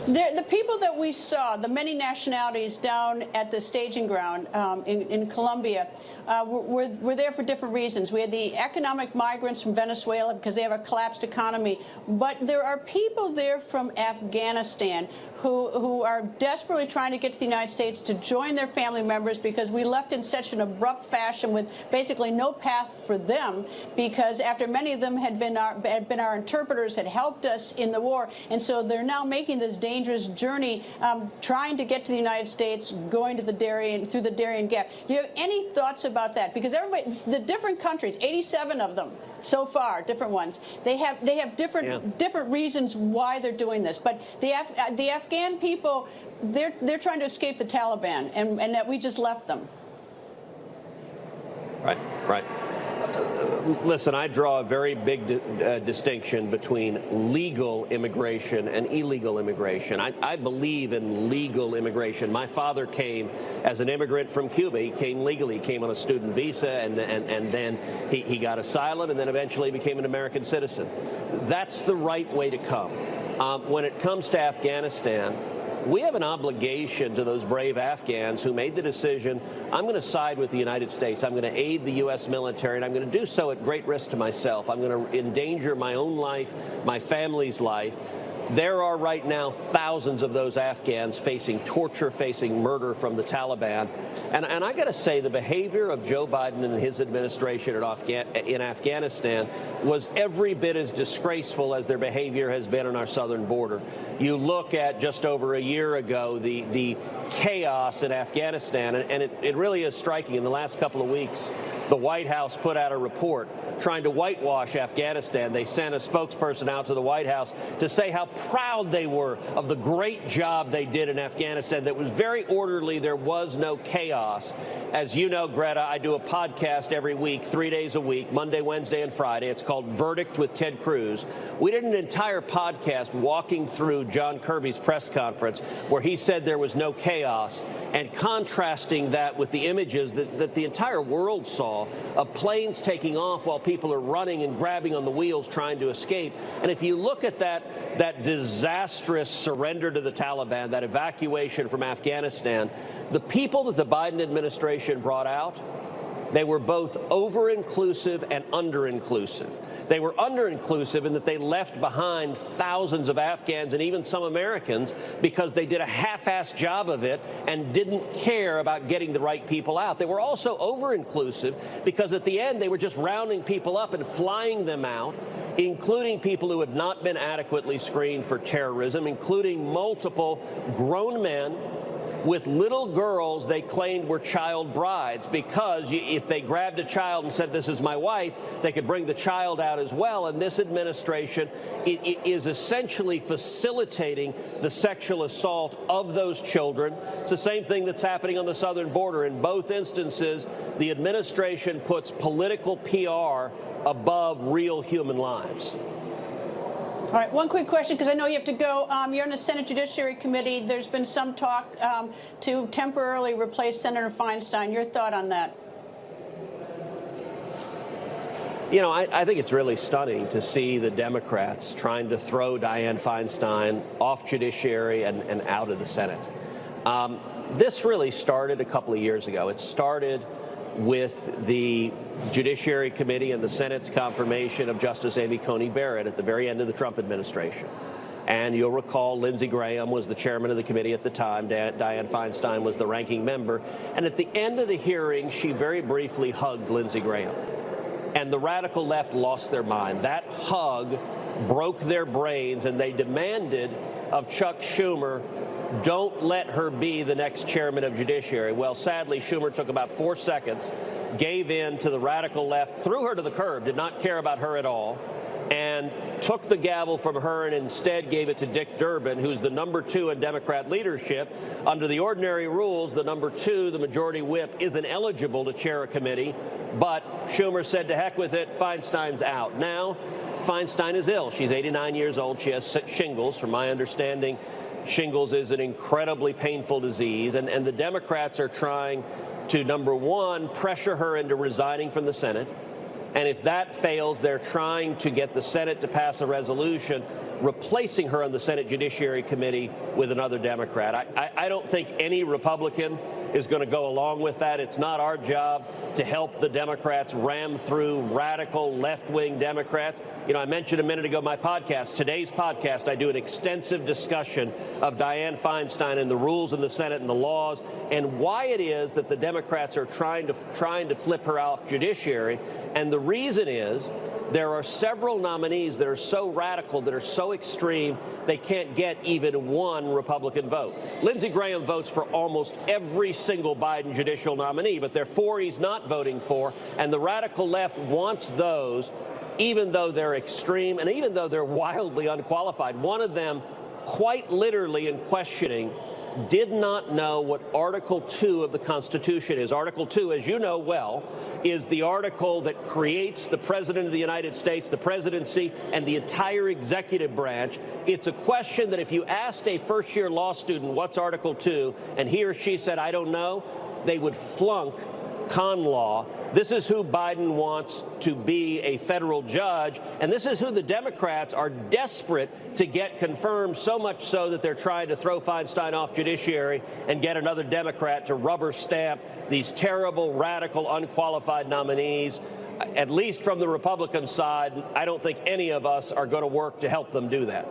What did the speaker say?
The people that we saw, the many nationalities down at the staging ground in Colombia, were there for different reasons. We had the economic migrants from Venezuela because they have a collapsed economy. But there are people there from Afghanistan who are desperately trying to get to the United States to join their family members because we left in such an abrupt fashion with basically no path for them, because after many of them had been our interpreters, had helped us in the war. And so they're now making this dangerous journey, trying to get to the United States, going to the Darien, through the Darien Gap. Do you have any thoughts about that? Because everybody, the different countries, 87 of them so far, different ones, they have different reasons why they're doing this. But the Afghan people, they're trying to escape the Taliban, and that we just left them. Right. Listen, I draw a very big distinction between legal immigration and illegal immigration. I believe in legal immigration. My father came as an immigrant from Cuba. He came legally. He came on a student visa, and then he got asylum, and then eventually became an American citizen. That's the right way to come. When it comes to Afghanistan, we have an obligation to those brave Afghans who made the decision, I'm going to side with the United States. I'm going to aid the U.S. military, and I'm going to do so at great risk to myself. I'm going to endanger my own life, my family's life. There are right now thousands of those Afghans facing torture, facing murder from the Taliban. And I got to say, the behavior of Joe Biden and his administration in Afghanistan was every bit as disgraceful as their behavior has been on our southern border. You look at just over a year ago, the chaos in Afghanistan, and it really is striking. In the last couple of weeks, the White House put out a report trying to whitewash Afghanistan. They sent a spokesperson out to the White House to say how proud they were of the great job they did in Afghanistan. That was very orderly. There was no chaos. As you know, Greta, I do a podcast every week, 3 days a week, Monday, Wednesday, and Friday. It's called Verdict with Ted Cruz. We did an entire podcast walking through John Kirby's press conference where he said there was no chaos, and contrasting that with the images that the entire world saw of planes taking off while people are running and grabbing on the wheels trying to escape. And if you look at that disastrous surrender to the Taliban, that evacuation from Afghanistan, the people that the Biden administration brought out, they were both over-inclusive and under-inclusive. They were under-inclusive in that they left behind thousands of Afghans and even some Americans because they did a half-assed job of it and didn't care about getting the right people out. They were also over-inclusive because at the end they were just rounding people up and flying them out, including people who had not been adequately screened for terrorism, including multiple grown men with little girls they claimed were child brides, because if they grabbed a child and said, this is my wife, they could bring the child out as well. And this administration is essentially facilitating the sexual assault of those children. It's the same thing that's happening on the southern border. In both instances, the administration puts political PR above real human lives. All right, one quick question, because I know you have to go. You're on the Senate Judiciary Committee. There's been some talk to temporarily replace Senator Feinstein. Your thought on that? You know, I think it's really stunning to see the Democrats trying to throw Dianne Feinstein off judiciary and out of the Senate. This really started a couple of years ago. It started with the Judiciary Committee and the Senate's confirmation of Justice Amy Coney Barrett at the very end of the Trump administration. And you'll recall Lindsey Graham was the chairman of the committee at the time. Dianne Feinstein was the ranking member. And at the end of the hearing, she very briefly hugged Lindsey Graham. And the radical left lost their mind. That hug broke their brains, and they demanded of Chuck Schumer, don't let her be the next chairman of Judiciary. Well, sadly, Schumer took about 4 seconds, gave in to the radical left, threw her to the curb, did not care about her at all, and took the gavel from her and instead gave it to Dick Durbin, who's the #2 in Democrat leadership. Under the ordinary rules, the #2, the majority whip, isn't eligible to chair a committee, but Schumer said to heck with it, Feinstein's out. Now, Feinstein is ill. She's 89 years old. She has shingles, from my understanding. Shingles is an incredibly painful disease, and the Democrats are trying to, number one, pressure her into resigning from the Senate, And if that fails, they're trying to get the Senate to pass a resolution replacing her on the Senate Judiciary Committee with another Democrat. I don't think any Republican is going to go along with that. It's not our job to help the Democrats ram through radical left-wing Democrats. You know, I mentioned a minute ago my podcast. Today's podcast, I do an extensive discussion of Dianne Feinstein and the rules in the Senate and the laws and why it is that the Democrats are trying to flip her off judiciary. And the reason is there are several nominees that are so radical, that are so extreme, they can't get even one Republican vote. Lindsey Graham votes for almost every single Biden judicial nominee, but there are four he's not voting for, and the radical left wants those, even though they're extreme and even though they're wildly unqualified. One of them, quite literally in questioning, did not know what Article 2 of the Constitution is. Article 2, as you know well, is the article that creates the President of the United States, the presidency, and the entire executive branch. It's a question that if you asked a first-year law student what's Article 2, and he or she said, I don't know, they would flunk con law. This is who Biden wants to be a federal judge, and this is who the Democrats are desperate to get confirmed, so much so that they're trying to throw Feinstein off judiciary and get another Democrat to rubber stamp these terrible, radical, unqualified nominees. At least from the Republican side, I don't think any of us are going to work to help them do that.